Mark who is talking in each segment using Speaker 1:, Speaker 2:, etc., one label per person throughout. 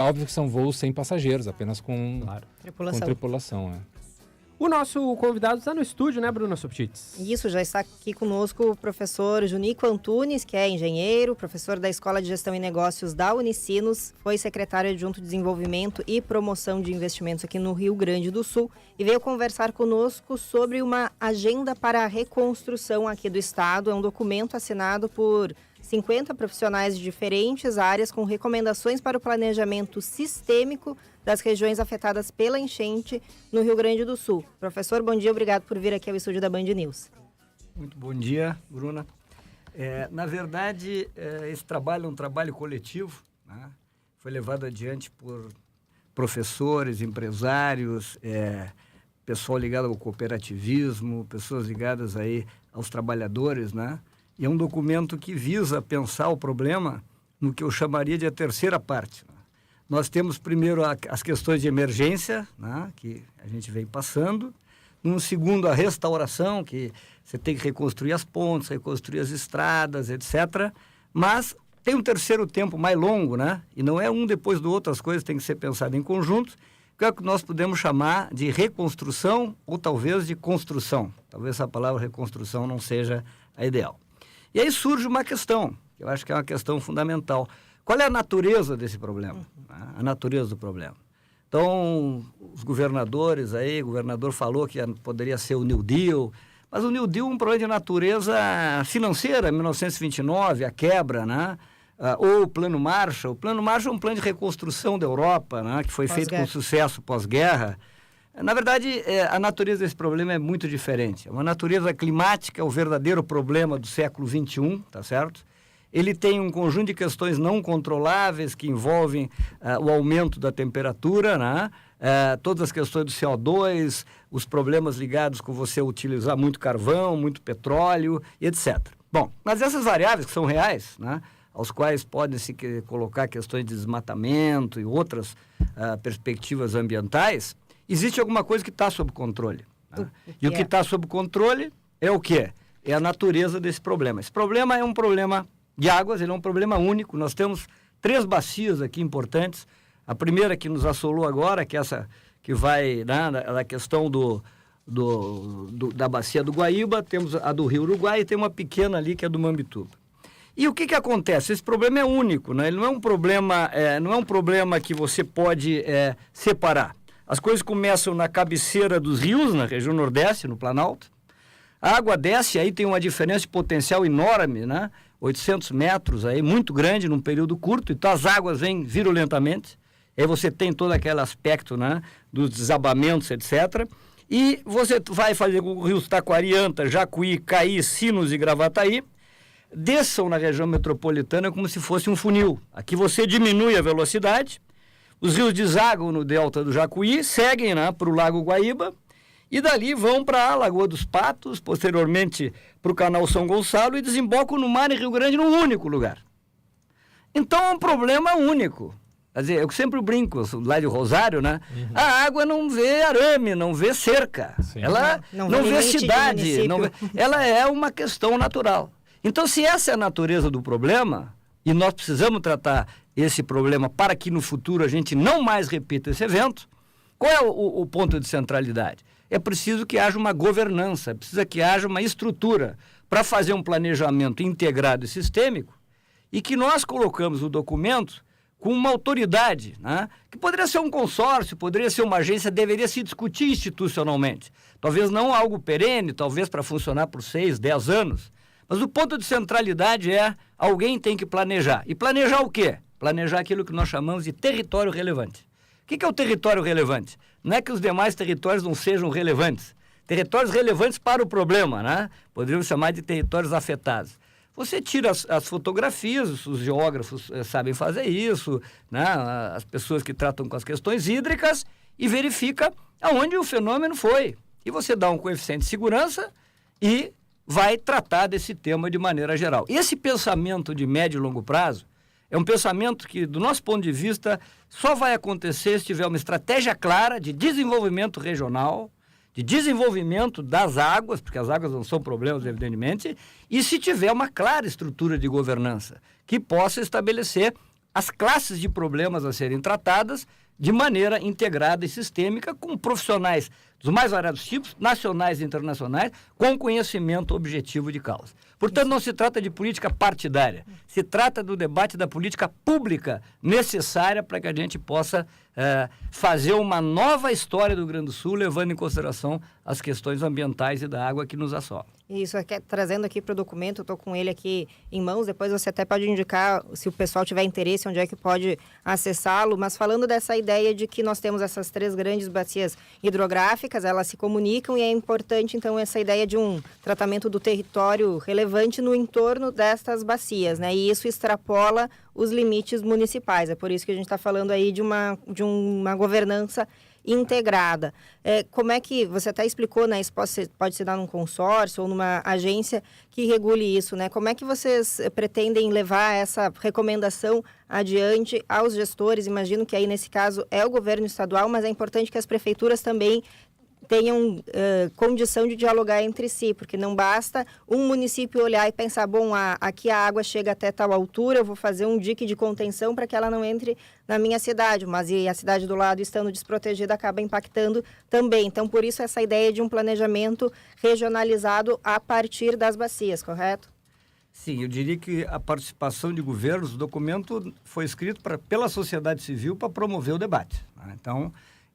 Speaker 1: Óbvio que são voos sem passageiros, apenas com
Speaker 2: Tripulação.
Speaker 1: tripulação, né?
Speaker 3: O nosso convidado está no estúdio, né, Bruna Subtits?
Speaker 2: Isso, já está aqui conosco o professor Junico Antunes, que é engenheiro, professor da Escola de Gestão e Negócios da Unicinos, foi secretário adjunto de Desenvolvimento e Promoção de Investimentos aqui no Rio Grande do Sul e veio conversar conosco sobre uma agenda para a reconstrução aqui do estado. É um documento assinado por 50 profissionais de diferentes áreas com recomendações para o planejamento sistêmico das regiões afetadas pela enchente no Rio Grande do Sul. Professor, bom dia, obrigado por vir aqui ao estúdio da Band News.
Speaker 4: Muito bom dia, Bruna. Na verdade, esse trabalho é um trabalho coletivo, né? Foi levado adiante por professores, empresários, pessoal ligado ao cooperativismo, pessoas ligadas aí aos trabalhadores, né? E é um documento que visa pensar o problema no que eu chamaria de a terceira parte. Nós temos primeiro as questões de emergência, né, que a gente vem passando. Num segundo, a restauração, que você tem que reconstruir as pontes, reconstruir as estradas, etc. Mas tem um terceiro tempo mais longo, né? E não é um depois do outro, as coisas têm que ser pensadas em conjunto, que é o que nós podemos chamar de reconstrução ou talvez de construção. Talvez essa palavra reconstrução não seja a ideal. E aí surge uma questão, que eu acho que é uma questão fundamental. Qual é a natureza desse problema? A natureza do problema. Então, os governadores aí, o governador falou que poderia ser o New Deal, mas o New Deal é um problema de natureza financeira, 1929, a quebra, né? Ou o Plano Marshall. O Plano Marshall é um plano de reconstrução da Europa, né? Que foi feito com sucesso pós-guerra. Na verdade, a natureza desse problema é muito diferente. Uma natureza climática é o verdadeiro problema do século XXI, tá certo? Ele tem um conjunto de questões não controláveis que envolvem o aumento da temperatura, né? Todas as questões do CO2, os problemas ligados com você utilizar muito carvão, muito petróleo, etc. Bom, mas essas variáveis que são reais, né? Aos quais podem-se colocar questões de desmatamento e outras perspectivas ambientais, existe alguma coisa que está sob controle. Né? E o que está sob controle é o quê? É a natureza desse problema. Esse problema é um problema de águas, ele é um problema único. Nós temos 3 bacias aqui importantes. A primeira que nos assolou agora, que é essa que vai na questão da bacia do Guaíba, temos a do Rio Uruguai e tem uma pequena ali que é do Mambituba. E o que acontece? Esse problema é único, né? Ele não é um problema que você pode separar. As coisas começam na cabeceira dos rios, na região nordeste, no Planalto. A água desce, aí tem uma diferença de potencial enorme, né? 800 metros, aí, muito grande num período curto, então as águas vêm virulentamente. Aí você tem todo aquele aspecto, né, dos desabamentos, etc. E você vai fazer com que o rio Taquari, Anta, Jacuí, Caí, Sinos e Gravataí desçam na região metropolitana como se fosse um funil. Aqui você diminui a velocidade, os rios desagam no delta do Jacuí, seguem, né, para o Lago Guaíba, e dali vão para a Lagoa dos Patos, posteriormente para o Canal São Gonçalo e desembocam no mar em Rio Grande num único lugar. Então é um problema único. Quer dizer, eu sempre brinco, lá de Rosário, né? Uhum. A água não vê arame, não vê cerca. Sim. Ela não vê cidade. Ela é uma questão natural. Então, se essa é a natureza do problema, e nós precisamos tratar esse problema para que no futuro a gente não mais repita esse evento, qual é o ponto de centralidade? É preciso que haja uma governança, precisa que haja uma estrutura para fazer um planejamento integrado e sistêmico e que nós colocamos o documento com uma autoridade, né? Que poderia ser um consórcio, poderia ser uma agência, deveria se discutir institucionalmente. Talvez não algo perene, talvez para funcionar por 6, 10 anos. Mas o ponto de centralidade é alguém tem que planejar. E planejar o quê? Planejar aquilo que nós chamamos de território relevante. O que é o território relevante? Não é que os demais territórios não sejam relevantes. Territórios relevantes para o problema, né? Poderíamos chamar de territórios afetados. Você tira as fotografias, os geógrafos sabem fazer isso, né? As pessoas que tratam com as questões hídricas e verifica aonde o fenômeno foi. E você dá um coeficiente de segurança e vai tratar desse tema de maneira geral. Esse pensamento de médio e longo prazo é um pensamento que, do nosso ponto de vista, só vai acontecer se tiver uma estratégia clara de desenvolvimento regional, de desenvolvimento das águas, porque as águas não são problemas, evidentemente, e se tiver uma clara estrutura de governança que possa estabelecer as classes de problemas a serem tratadas de maneira integrada e sistêmica, com profissionais dos mais variados tipos, nacionais e internacionais, com conhecimento objetivo de causa. Portanto, não se trata de política partidária, se trata do debate da política pública necessária para que a gente possa fazer uma nova história do Rio Grande do Sul, levando em consideração as questões ambientais e da água que nos assolam.
Speaker 2: Isso, trazendo aqui para o documento, eu estou com ele aqui em mãos, depois você até pode indicar, se o pessoal tiver interesse, onde é que pode acessá-lo, mas falando dessa ideia de que nós temos essas 3 grandes bacias hidrográficas, elas se comunicam e é importante, então, essa ideia de um tratamento do território relevante no entorno destas bacias, né? E isso extrapola os limites municipais, é por isso que a gente está falando aí de uma governança integrada. Como é que, você até explicou, né, isso pode se dar num consórcio ou numa agência que regule isso, né? Como é que vocês pretendem levar essa recomendação adiante aos gestores? Imagino que aí, nesse caso, é o governo estadual, mas é importante que as prefeituras também tenham condição de dialogar entre si, porque não basta um município olhar e pensar, bom, aqui a água chega até tal altura, eu vou fazer um dique de contenção para que ela não entre na minha cidade, mas e a cidade do lado estando desprotegida acaba impactando também. Então, por isso, essa ideia de um planejamento regionalizado a partir das bacias, correto?
Speaker 4: Sim, eu diria que a participação de governos, o documento foi escrito pela sociedade civil para promover o debate, né? Então,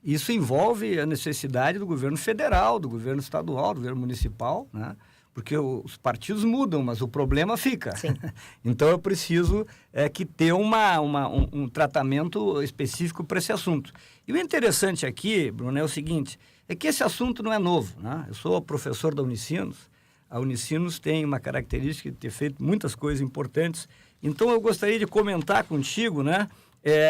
Speaker 4: isso envolve a necessidade do governo federal, do governo estadual, do governo municipal, né? Porque os partidos mudam, mas o problema fica.
Speaker 2: Sim.
Speaker 4: Então, eu preciso que ter um tratamento específico para esse assunto. E o interessante aqui, Bruno, é o seguinte, é que esse assunto não é novo, né? Eu sou professor da Unicinos. A Unicinos tem uma característica de ter feito muitas coisas importantes. Então, eu gostaria de comentar contigo, né?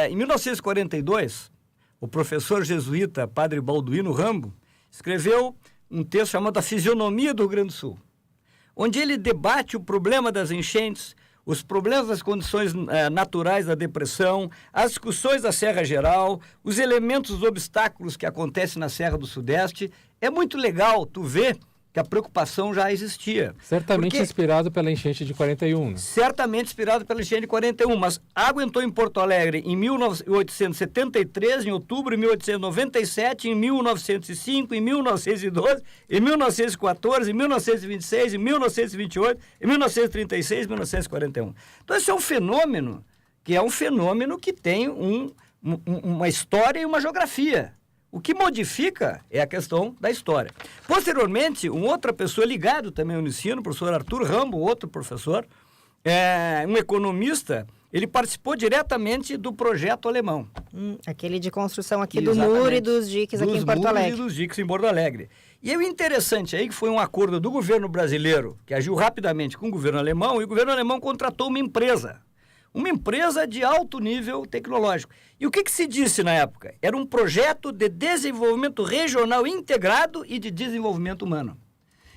Speaker 4: Em 1942... o professor jesuíta, padre Balduino Rambo, escreveu um texto chamado A Fisionomia do Rio Grande do Sul, onde ele debate o problema das enchentes, os problemas das condições naturais da depressão, as discussões da Serra Geral, os elementos, os obstáculos que acontecem na Serra do Sudeste. É muito legal tu ver que a preocupação já existia.
Speaker 1: Certamente inspirado pela enchente de 41, né?
Speaker 4: Certamente inspirado pela enchente de 41, mas a água entrou em Porto Alegre em 1873, em outubro, em 1897, em 1905, em 1912, em 1914, em 1926, em 1928, em 1936, em 1941. Então, esse é um fenômeno que tem uma história e uma geografia. O que modifica é a questão da história. Posteriormente, uma outra pessoa ligada também ao ensino, o professor Arthur Rambo, outro professor, um economista, ele participou diretamente do projeto alemão.
Speaker 2: Aquele de construção aqui
Speaker 4: Exatamente.
Speaker 2: Do muro e dos diques aqui em Porto Alegre.
Speaker 4: E dos diques em Porto Alegre. E o interessante aí que foi um acordo do governo brasileiro, que agiu rapidamente com o governo alemão, e o governo alemão contratou uma empresa de alto nível tecnológico. E o que se disse na época? Era um projeto de desenvolvimento regional integrado e de desenvolvimento humano.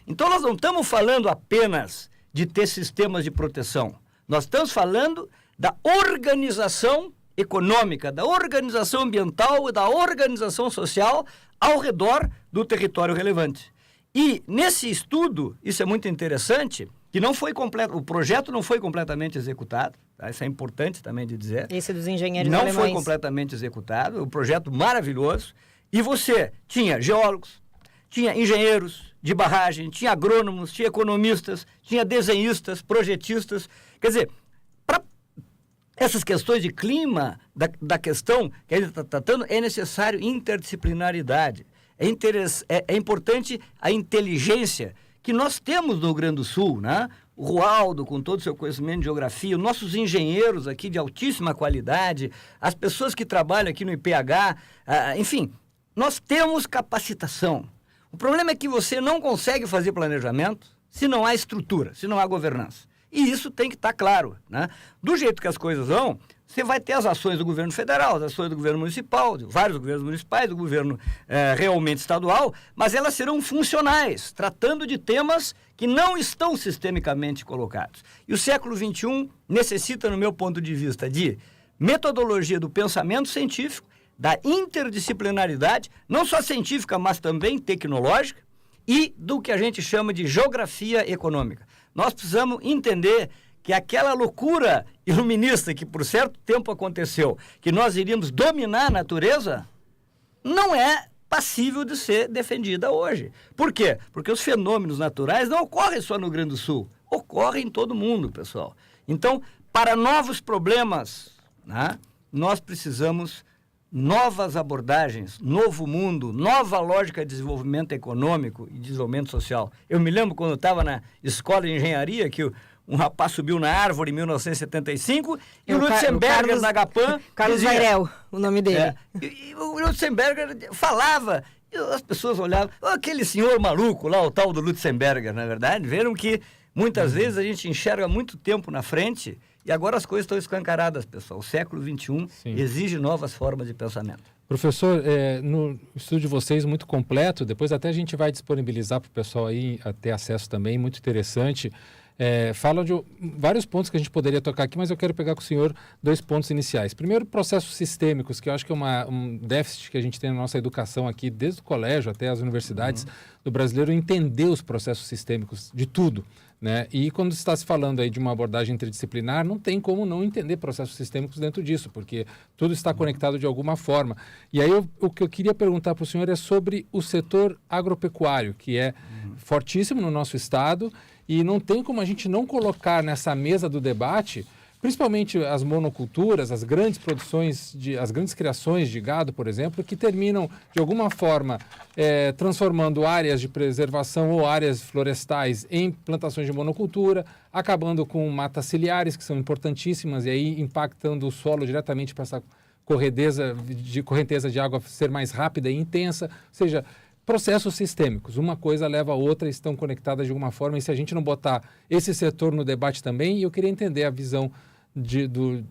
Speaker 4: Então, nós não estamos falando apenas de ter sistemas de proteção. Nós estamos falando da organização econômica, da organização ambiental e da organização social ao redor do território relevante. E, nesse estudo, isso é muito interessante, que não foi completo, o projeto não foi completamente executado, tá? Isso é importante também de dizer.
Speaker 2: Esse dos engenheiros
Speaker 4: não
Speaker 2: alemães.
Speaker 4: Foi completamente executado, um projeto maravilhoso, e você tinha geólogos, tinha engenheiros de barragem, tinha agrônomos, tinha economistas, tinha desenhistas, projetistas, quer dizer, para essas questões de clima, da questão que a gente está tratando, é necessário interdisciplinaridade, é importante a inteligência que nós temos no Rio Grande do Sul, né? O Rualdo, com todo o seu conhecimento de geografia, os nossos engenheiros aqui de altíssima qualidade, as pessoas que trabalham aqui no IPH, enfim, nós temos capacitação. O problema é que você não consegue fazer planejamento se não há estrutura, se não há governança. E isso tem que estar claro, né? Do jeito que as coisas vão, você vai ter as ações do governo federal, as ações do governo municipal, de vários governos municipais, do governo realmente estadual, mas elas serão funcionais, tratando de temas que não estão sistemicamente colocados. E o século XXI necessita, no meu ponto de vista, de metodologia do pensamento científico, da interdisciplinaridade, não só científica, mas também tecnológica, e do que a gente chama de geografia econômica. Nós precisamos entender que aquela loucura iluminista que por certo tempo aconteceu, que nós iríamos dominar a natureza, não é passível de ser defendida hoje. Por quê? Porque os fenômenos naturais não ocorrem só no Rio Grande do Sul, ocorrem em todo mundo, pessoal. Então, para novos problemas, né, nós precisamos novas abordagens, novo mundo, nova lógica de desenvolvimento econômico e desenvolvimento social. Eu me lembro quando eu estava na escola de engenharia que um rapaz subiu na árvore em 1975 e o Lutzenberger na Agapan...
Speaker 2: Carlos Vairel, o nome dele.
Speaker 4: E o Lutzenberger falava, e as pessoas olhavam, aquele senhor maluco lá, o tal do Lutzenberger, na verdade, viram que muitas vezes a gente enxerga muito tempo na frente e agora as coisas estão escancaradas, pessoal. O século XXI exige novas formas de pensamento.
Speaker 1: Professor, no estudo de vocês, muito completo, depois até a gente vai disponibilizar para o pessoal aí ter acesso também, muito interessante. Fala de vários pontos que a gente poderia tocar aqui, mas eu quero pegar com o senhor 2 pontos iniciais. Primeiro, processos sistêmicos, que eu acho que é um déficit que a gente tem na nossa educação aqui, desde o colégio até as universidades do brasileiro, entender os processos sistêmicos de tudo, né? E quando está se falando aí de uma abordagem interdisciplinar, não tem como não entender processos sistêmicos dentro disso, porque tudo está conectado de alguma forma. E aí o que eu queria perguntar para o senhor é sobre o setor agropecuário, que é fortíssimo no nosso estado, e não tem como a gente não colocar nessa mesa do debate, principalmente as monoculturas, as grandes produções, as grandes criações de gado, por exemplo, que terminam, de alguma forma, transformando áreas de preservação ou áreas florestais em plantações de monocultura, acabando com matas ciliares, que são importantíssimas, e aí impactando o solo diretamente para essa correnteza de água ser mais rápida e intensa, ou seja, processos sistêmicos, uma coisa leva a outra, estão conectadas de alguma forma, e se a gente não botar esse setor no debate também, eu queria entender a visão do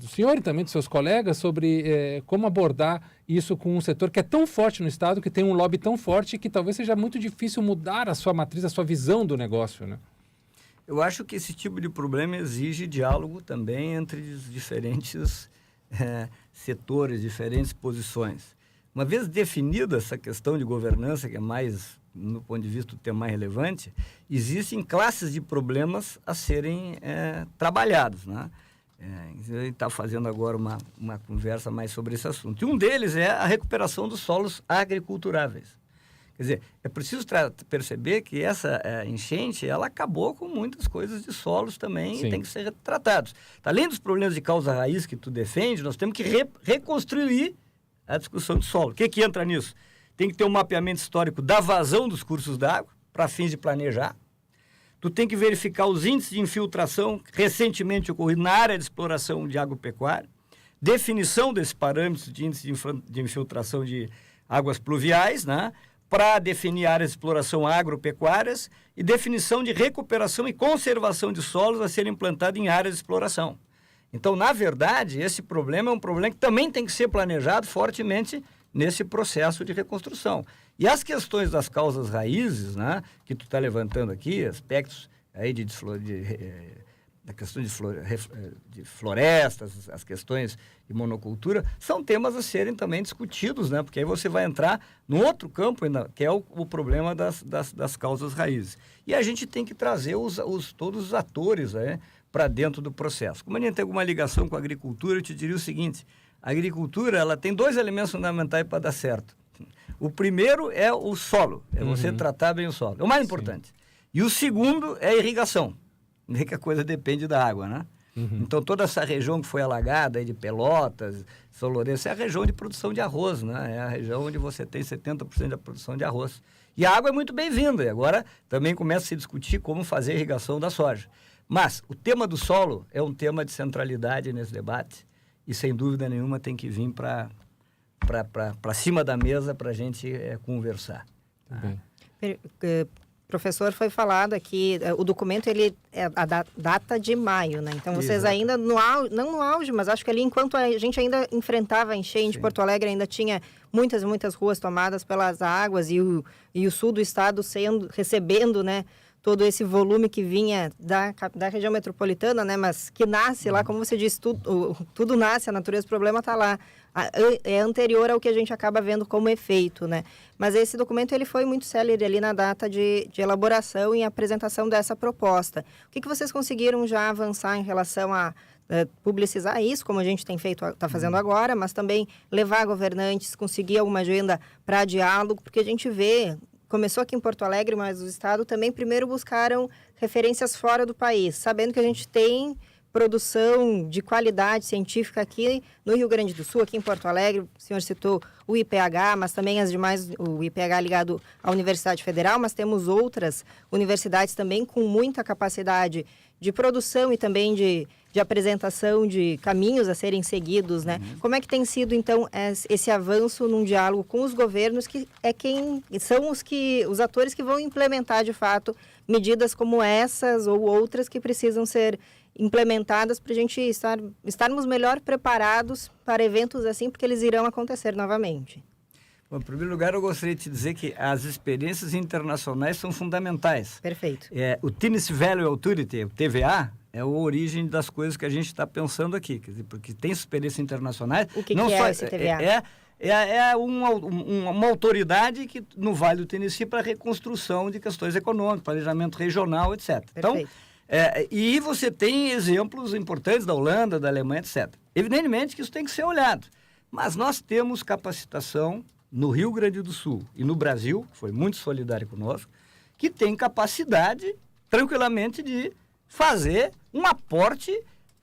Speaker 1: senhor e também dos seus colegas sobre como abordar isso com um setor que é tão forte no Estado, que tem um lobby tão forte, que talvez seja muito difícil mudar a sua matriz, a sua visão do negócio, né?
Speaker 4: Eu acho que esse tipo de problema exige diálogo também entre os diferentes setores, diferentes posições. Uma vez definida essa questão de governança, que é mais, no ponto de vista do tema mais relevante, existem classes de problemas a serem trabalhados, né? A gente está fazendo agora uma conversa mais sobre esse assunto. E um deles é a recuperação dos solos agriculturáveis. Quer dizer, é preciso perceber que essa enchente, ela acabou com muitas coisas de solos também. Sim. E tem que ser tratados. Além dos problemas de causa raiz que tu defende, nós temos que reconstruir a discussão de solo. O que entra nisso? Tem que ter um mapeamento histórico da vazão dos cursos d'água, para fins de planejar. Tu tem que verificar os índices de infiltração recentemente ocorridos na área de exploração de agropecuária, definição desses parâmetros de índice de infiltração de águas pluviais, né, para definir áreas de exploração agropecuárias e definição de recuperação e conservação de solos a serem implantados em áreas de exploração. Então, na verdade, esse problema é um problema que também tem que ser planejado fortemente nesse processo de reconstrução. E as questões das causas raízes, né, que tu está levantando aqui, aspectos aí da questão de florestas, as questões de monocultura, são temas a serem também discutidos, né, porque aí você vai entrar num outro campo, que é o problema das causas raízes. E a gente tem que trazer todos os atores, né, para dentro do processo. Como a gente tem alguma ligação com a agricultura, eu te diria o seguinte: a agricultura, ela tem 2 elementos fundamentais para dar certo. O primeiro é o solo, você tratar bem o solo, é o mais importante. E o segundo é a irrigação, que a coisa depende da água, né? Então, toda essa região que foi alagada, aí de Pelotas, São Lourenço, é a região de produção de arroz, né? É a região onde você tem 70% da produção de arroz. E a água é muito bem-vinda, e agora também começa a se discutir como fazer a irrigação da soja. Mas o tema do solo é um tema de centralidade nesse debate e, sem dúvida nenhuma, tem que vir para cima da mesa para a gente conversar.
Speaker 2: Professor, foi falado aqui, o documento ele é a data de maio, né? Então, vocês Exato. Ainda, não no auge, mas acho que ali, enquanto a gente ainda enfrentava a enchente, Porto Alegre ainda tinha muitas ruas tomadas pelas águas e o sul do estado recebendo, né, todo esse volume que vinha da região metropolitana, né? Mas que nasce lá, como você disse, tudo nasce, a natureza do problema está lá. É anterior ao que a gente acaba vendo como efeito, né? Mas esse documento ele foi muito célere ali na data de elaboração e apresentação dessa proposta. O que vocês conseguiram já avançar em relação a publicizar isso, como a gente tem feito, está fazendo agora, mas também levar governantes, conseguir alguma agenda para diálogo, porque a gente vê, começou aqui em Porto Alegre, mas o Estado também primeiro buscaram referências fora do país, sabendo que a gente tem produção de qualidade científica aqui no Rio Grande do Sul, aqui em Porto Alegre. O senhor citou o IPH, mas também as demais, o IPH ligado à Universidade Federal, mas temos outras universidades também com muita capacidade de produção e também de apresentação de caminhos a serem seguidos, né? Como é que tem sido, então, esse avanço num diálogo com os governos, que são os atores que vão implementar, de fato, medidas como essas ou outras que precisam ser implementadas para a gente estarmos melhor preparados para eventos assim, porque eles irão acontecer novamente?
Speaker 4: Bom, em primeiro lugar, eu gostaria de te dizer que as experiências internacionais são fundamentais.
Speaker 2: Perfeito.
Speaker 4: O Tennessee Valley Authority, o TVA, é a origem das coisas que a gente está pensando aqui, quer dizer, porque tem experiências internacionais.
Speaker 2: O que é esse TVA?
Speaker 4: É uma autoridade que, no Vale do Tennessee, para reconstrução de questões econômicas, planejamento regional, etc.
Speaker 2: Perfeito.
Speaker 4: Então, e você tem exemplos importantes da Holanda, da Alemanha, etc. Evidentemente que isso tem que ser olhado, mas nós temos capacitação no Rio Grande do Sul e no Brasil, que foi muito solidário conosco, que tem capacidade, tranquilamente, de fazer um aporte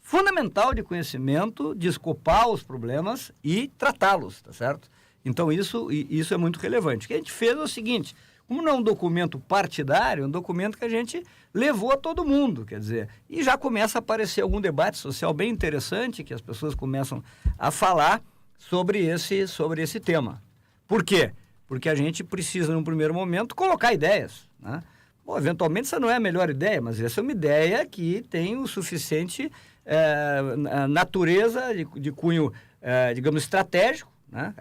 Speaker 4: fundamental de conhecimento, de escopar os problemas e tratá-los, tá certo? Então, isso é muito relevante. O que a gente fez é o seguinte: como não é um documento partidário, é um documento que a gente levou a todo mundo, quer dizer, e já começa a aparecer algum debate social bem interessante, que as pessoas começam a falar sobre esse tema. Por quê? Porque a gente precisa, num primeiro momento, colocar ideias, né? Bom, eventualmente essa não é a melhor ideia, mas essa é uma ideia que tem o suficiente natureza de cunho, digamos, estratégico, né?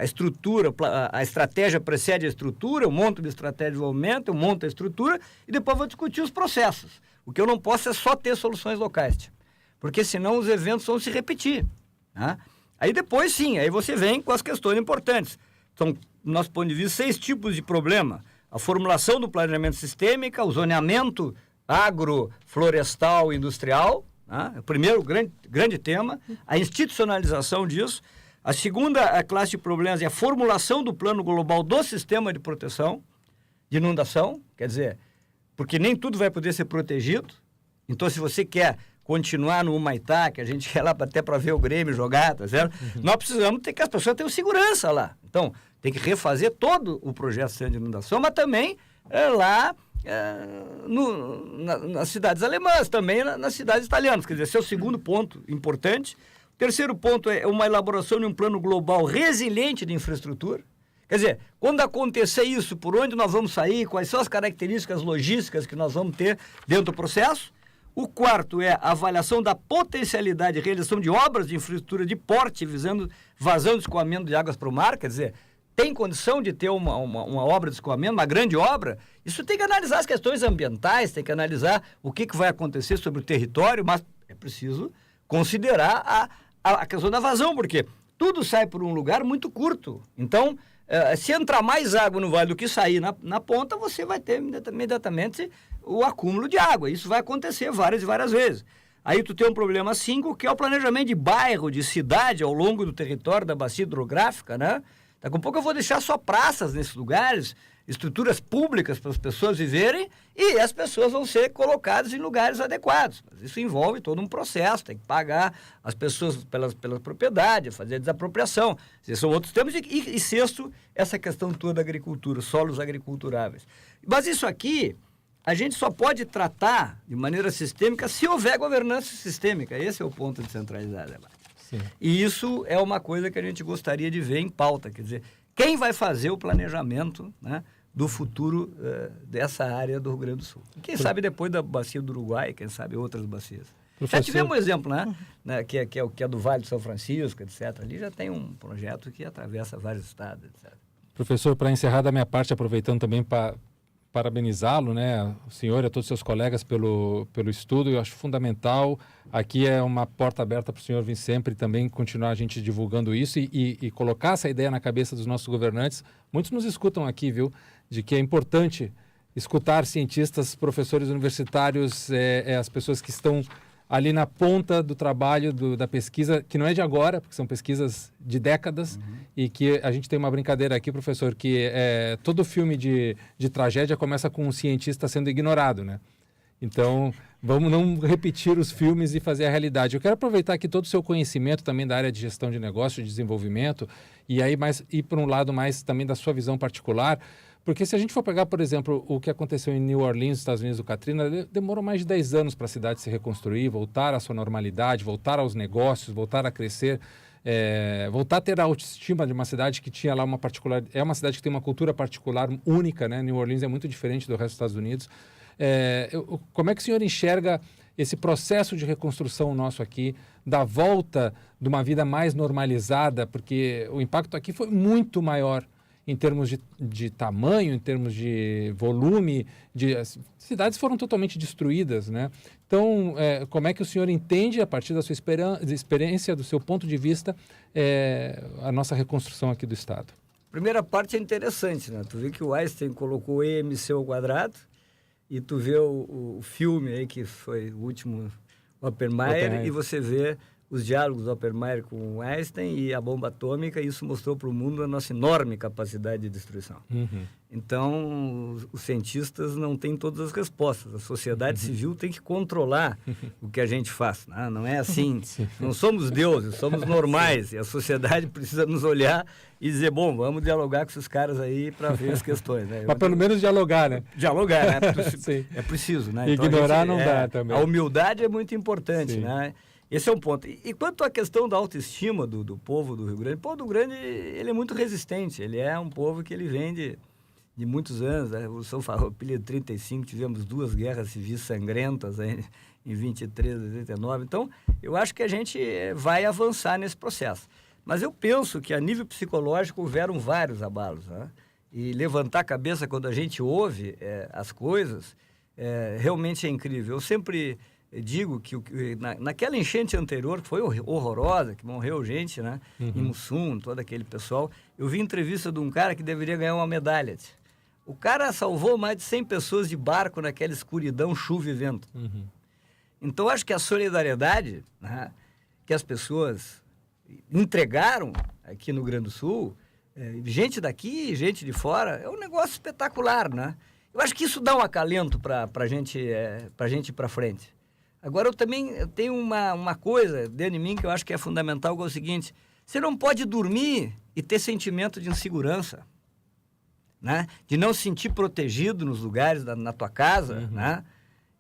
Speaker 4: A estratégia precede a estrutura, eu monto uma estratégia de desenvolvimento, eu monto a estrutura e depois vou discutir os processos. O que eu não posso é só ter soluções locais, porque senão os eventos vão se repetir, né? Aí depois sim, aí você vem com as questões importantes. São, do nosso ponto de vista, 6 tipos de problema: a formulação do planejamento sistêmico, o zoneamento agroflorestal e industrial, né? O primeiro grande tema, a institucionalização disso. A segunda classe de problemas é a formulação do plano global do sistema de proteção de inundação, quer dizer, porque nem tudo vai poder ser protegido. Então, se você quer continuar no Humaitá, que a gente quer lá até para ver o Grêmio jogar, tá certo? Nós precisamos ter que as pessoas tenham segurança lá. Então, tem que refazer todo o projeto de inundação, mas também nas cidades alemãs, também nas cidades italianas. Quer dizer, esse é o segundo ponto importante. O terceiro ponto é uma elaboração de um plano global resiliente de infraestrutura. Quer dizer, quando acontecer isso, por onde nós vamos sair, quais são as características logísticas que nós vamos ter dentro do processo. O quarto é a avaliação da potencialidade de realização de obras de infraestrutura de porte, visando vazão de escoamento de águas para o mar. Quer dizer, tem condição de ter uma obra de escoamento, uma grande obra? Isso tem que analisar as questões ambientais, tem que analisar o que vai acontecer sobre o território, mas é preciso considerar a questão da vazão, porque tudo sai por um lugar muito curto. Então, se entrar mais água no vale do que sair na ponta, você vai ter imediatamente o acúmulo de água. Isso vai acontecer várias e várias vezes. Aí tu tem um problema 5, que é o planejamento de bairro, de cidade ao longo do território da bacia hidrográfica, né? Daqui a pouco eu vou deixar só praças nesses lugares, estruturas públicas para as pessoas viverem, e as pessoas vão ser colocadas em lugares adequados. Mas isso envolve todo um processo, tem que pagar as pessoas pela propriedade, fazer a desapropriação. Esses são outros temas. E sexto, essa questão toda da agricultura, solos agriculturáveis. Mas isso aqui a gente só pode tratar de maneira sistêmica se houver governança sistêmica. Esse é o ponto de centralizar o debate. Sim. E isso é uma coisa que a gente gostaria de ver em pauta, quer dizer, quem vai fazer o planejamento, né, do futuro dessa área do Rio Grande do Sul. Quem sabe depois da bacia do Uruguai, quem sabe outras bacias. Professor... Já tivemos um exemplo, né, que é do Vale de São Francisco, etc. Ali já tem um projeto que atravessa vários estados, etc.
Speaker 1: Professor, para encerrar da minha parte, aproveitando também para parabenizá-lo, né, o senhor e a todos os seus colegas pelo estudo. Eu acho fundamental. Aqui é uma porta aberta para o senhor vir sempre também continuar a gente divulgando isso e colocar essa ideia na cabeça dos nossos governantes. Muitos nos escutam aqui, viu, de que é importante escutar cientistas, professores universitários, as pessoas que estão ali na ponta do trabalho, da pesquisa, que não é de agora, porque são pesquisas de décadas, e que a gente tem uma brincadeira aqui, professor, que todo filme de tragédia começa com um cientista sendo ignorado, né? Então, vamos não repetir os filmes e fazer a realidade. Eu quero aproveitar aqui todo o seu conhecimento também da área de gestão de negócio, de desenvolvimento, e aí ir para um lado mais também da sua visão particular. Porque se a gente for pegar, por exemplo, o que aconteceu em New Orleans, Estados Unidos, do Katrina, demorou mais de 10 anos para a cidade se reconstruir, voltar à sua normalidade, voltar aos negócios, voltar a crescer, voltar a ter a autoestima de uma cidade que tinha lá uma particular... É uma cidade que tem uma cultura particular única, né? New Orleans é muito diferente do resto dos Estados Unidos. Como é que o senhor enxerga esse processo de reconstrução nosso aqui, da volta de uma vida mais normalizada, porque o impacto aqui foi muito maior em termos de tamanho, em termos de volume, as cidades foram totalmente destruídas, né? Então, como é que o senhor entende, a partir da sua experiência, do seu ponto de vista, a nossa reconstrução aqui do Estado?
Speaker 4: Primeira parte é interessante, né? Tu vê que o Einstein colocou EMC ao quadrado, e tu vê o filme aí, que foi o último Oppenheimer, e você vê os diálogos do Oppenheimer com o Einstein e a bomba atômica, e isso mostrou para o mundo a nossa enorme capacidade de destruição. Então, os cientistas não têm todas as respostas. A sociedade civil tem que controlar o que a gente faz. Não é assim, não somos deuses, somos normais, e a sociedade precisa nos olhar e dizer, bom, vamos dialogar com esses caras aí para ver as questões. Né?
Speaker 1: Mas pelo menos dialogar, né?
Speaker 4: Dialogar, né? É preciso, né? Então,
Speaker 1: ignorar não dá também.
Speaker 4: A humildade é muito importante, né? Esse é um ponto. E quanto à questão da autoestima do povo do Rio Grande, o povo do Rio Grande ele é muito resistente, ele é um povo que ele vem de muitos anos. A Revolução Farroupilha de 35, tivemos 2 guerras civis sangrentas aí, em 23 e 39. Então, eu acho que a gente vai avançar nesse processo. Mas eu penso que a nível psicológico houveram vários abalos, né? E levantar a cabeça quando a gente ouve as coisas, realmente é incrível. Eu sempre digo que naquela enchente anterior, que foi horrorosa, que morreu gente, né? Em Mussum, todo aquele pessoal, eu vi entrevista de um cara que deveria ganhar uma medalha. O cara salvou mais de 100 pessoas de barco naquela escuridão, chuva e vento. Então, acho que a solidariedade, né, que as pessoas entregaram aqui no Rio Grande do Sul, gente daqui, gente de fora, é um negócio espetacular, né? Eu acho que isso dá um acalento para a gente ir para frente. Agora, eu tenho uma coisa dentro de mim que eu acho que é fundamental, que é o seguinte: você não pode dormir e ter sentimento de insegurança, né? De não se sentir protegido nos lugares, na tua casa, né?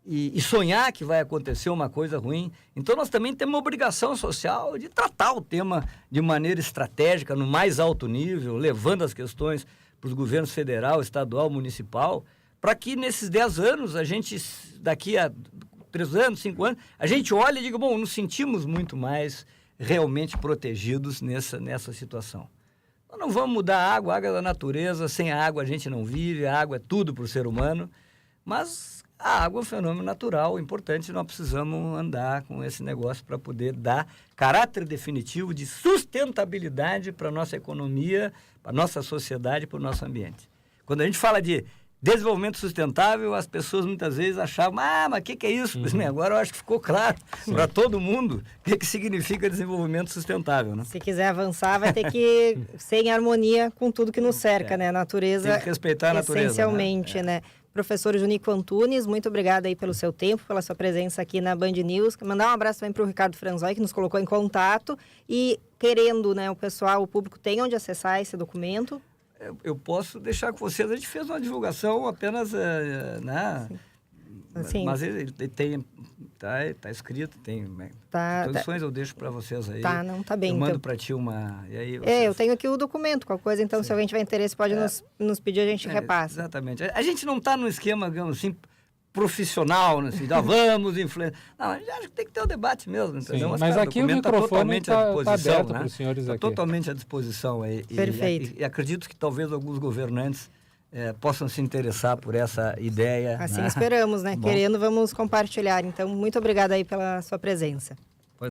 Speaker 4: E sonhar que vai acontecer uma coisa ruim. Então, nós também temos uma obrigação social de tratar o tema de maneira estratégica, no mais alto nível, levando as questões para os governos federal, estadual, municipal, para que nesses 10 anos, a gente, daqui a 3 anos, 5 anos, a gente olha e diga, bom, nos sentimos muito mais realmente protegidos nessa situação. Nós não vamos mudar a água é da natureza, sem a água a gente não vive, a água é tudo para o ser humano, mas a água é um fenômeno natural, importante, nós precisamos andar com esse negócio para poder dar caráter definitivo de sustentabilidade para a nossa economia, para a nossa sociedade, para o nosso ambiente. Quando a gente fala de desenvolvimento sustentável, as pessoas muitas vezes achavam, mas o que é isso? Mas, agora eu acho que ficou claro para todo mundo o que significa desenvolvimento sustentável, né?
Speaker 2: Se quiser avançar, vai ter que ser em harmonia com tudo que nos cerca, né? A natureza,
Speaker 4: tem que respeitar a natureza,
Speaker 2: essencialmente, né? Professor Junico Antunes, muito obrigada aí pelo seu tempo, pela sua presença aqui na Band News. Mandar um abraço também para o Ricardo Franzói, que nos colocou em contato. E querendo, né, o público tem onde acessar esse documento.
Speaker 4: Eu posso deixar com vocês. A gente fez uma divulgação apenas, né? Sim. Mas ele tem, tá escrito, tem condições, eu deixo para vocês aí.
Speaker 2: Tá bem.
Speaker 4: Eu mando para ti uma... E aí
Speaker 2: eu tenho aqui o documento, qualquer coisa, então, se alguém tiver interesse, pode nos pedir, a gente repassa.
Speaker 4: Exatamente. A gente não está num esquema, digamos assim, profissional, né? Assim, vamos influenciar. Não, a gente acha que tem que ter o debate mesmo, entendeu?
Speaker 1: Mas aqui o microfone está aberto para os senhores aqui.
Speaker 4: Totalmente à disposição aí.
Speaker 2: Perfeito.
Speaker 4: E acredito que talvez alguns governantes possam se interessar por essa ideia.
Speaker 2: Assim
Speaker 4: né?
Speaker 2: esperamos, né?
Speaker 4: Bom.
Speaker 2: Querendo, vamos compartilhar. Então, muito obrigada aí pela sua presença.